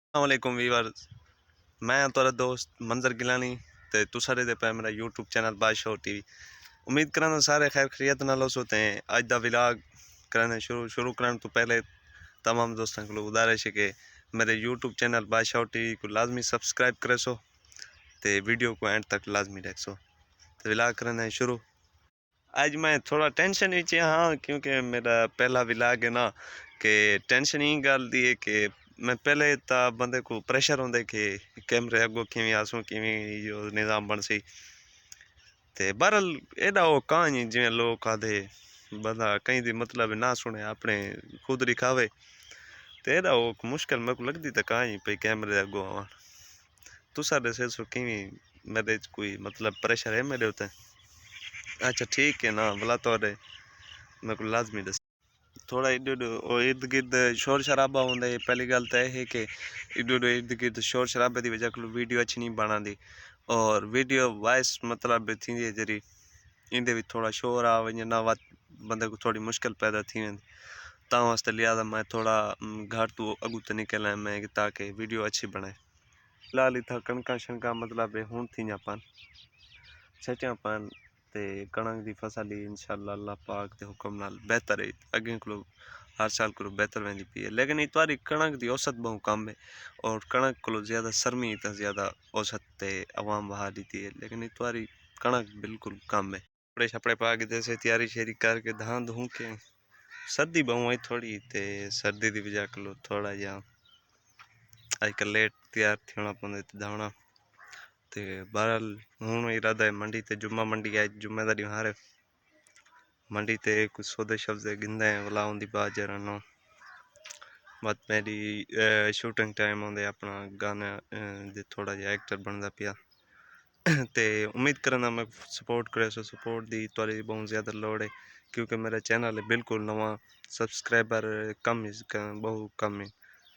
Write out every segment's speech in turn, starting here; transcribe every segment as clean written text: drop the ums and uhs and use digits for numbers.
अस्सलामुअलैकुम वीवर्स। मैं तुहारा दोस्त मंजर गिलानी ते तुसारे दे पे मेरा यूट्यूब चैनल बादशाह टीवी। उम्मीद करना सारे खैर खैरियत नाल होते हैं। अज दा व्लॉग करने शुरू करने तो पहले तमाम दोस्तों को गुजारिश है कि मेरे यूट्यूब चैनल बादशाह टीवी को लाजमी सब्सक्राइब करे सो ते वीडियो को एंड तक लाजमी देख सो। तो व्लॉग करने शुरू। आज मैं थोड़ा टेंशन विच हाँ, क्योंकि मेरा पहला व्लॉग है ना कि टेंशन ही गल दी है कि मैं पहले तो बंदे को प्रेशर होंगे कि कैमरे अगो किवें आसूं किवें जो निज़ाम बन सी ते बहरल एडा वो कहानी जिवें लोग आदे बंदा कहीं दी मतलब ना सुने अपने खुद दिखावे ते एडा वो मुश्किल मेरे को लगती तो कहानी पे कैमरे अगो आवा। तुसा दसे सो किवें मेरे कोई मतलब प्रेशर है मेरे उत्ते? अच्छा ठीक है ना भला तो मेरे को लाजमी दस थोड़ा इर्द गिर्द शोर शराबा होंदा है। पहली गल तो यह है कि इर्द गिर्द शोर शराबे की वजह को वीडियो अच्छी नहीं बनाती और वीडियो वॉइस मतलब थी जी इंदे भी थोड़ा शोर आ वजे ना बंदे को थोड़ी मुश्किल पैदा थी वेंदी ता वास्ते लिहाजा मैं थोड़ा घर तो अगू तो निकल मैं ताकि वीडियो अच्छी बनाए। फिलहाल इतना कणका शणका मतलब हूँ थी पान छचा पान ते कणक की फसल ही इंशाअल्लाह अल्लाह पाक के हुक्म नाल बेहतर है अगे को हर साल को बेहतर वेंदी पी है। लेकिन इतवारी कणक की औसत बहुत कम है और कणक को ज़्यादा सरमी तो ज़्यादा औसत ते अवाम बहा दी है। लेकिन इतवारी कणक बिल्कुल कम है। कपड़े छपड़े पा के जैसे तैयारी शेरी करके धान धूं के सर्दी बहु आई थोड़ी ते सर्दी की वजह को थोड़ा जा अजकल लेट तैयार थोड़ा पौंदे धावना ते बहरहाल हूँ इरादा है मंडी ते जुम्मा मंडी है जुम्मेदारी हारे मंडी ते कुछ सौदे शब्दे गिंदा है वला उनकी बात जरा नो बात मेरी शूटिंग टाइम आंदे अपना गाना दे थोड़ा जा एक्टर बनता पिया ते उम्मीद करना मैं सपोर्ट करे सो सपोर्ट दी थोड़ी बहुत ज़्यादा लोड़ है क्योंकि मेरा चैनल है बिल्कुल नवा सब्सक्राइबर कम बहुत कम है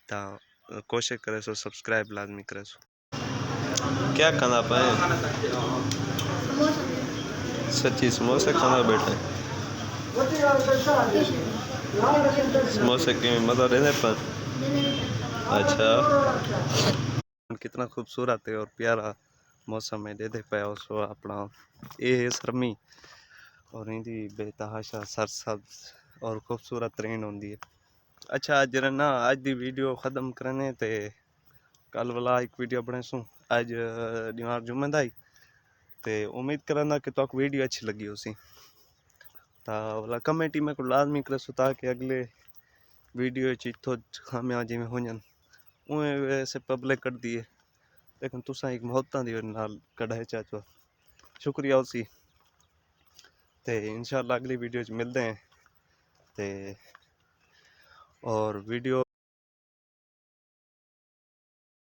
ता कोशिश करे सो सब्सक्राइब लाजमी करे सो। क्या खाना पाए सच्ची समोसे खाना बैठे समोसे की मजा रहने पर अच्छा कितना खूबसूरत है और प्यारा मौसम है दे पाया उसको अपना ये है सरमी और इनकी बेतहाशा सरसब्ज और खूबसूरत ट्रेन होती है। अच्छा आज ना आज की वीडियो ख़त्म करने ते कल वाला एक वीडियो बने सूँ आज दीवार जुम्मेदाई ते उम्मीद करना कि तो वीडियो अच्छी लगी उसी ता वाला कमेंट में को लाजमी करे सो ताकि अगले वीडियो चिथो खामियां जिमें होजन उमें वैसे पब्लिक कर दिए लेकिन तुसा एक मोहब्बत दी नाल कढ़ाए चाचो शुक्रिया उसी ते इंशाल्लाह अगली वीडियो च मिलते हैं ते और वीडियो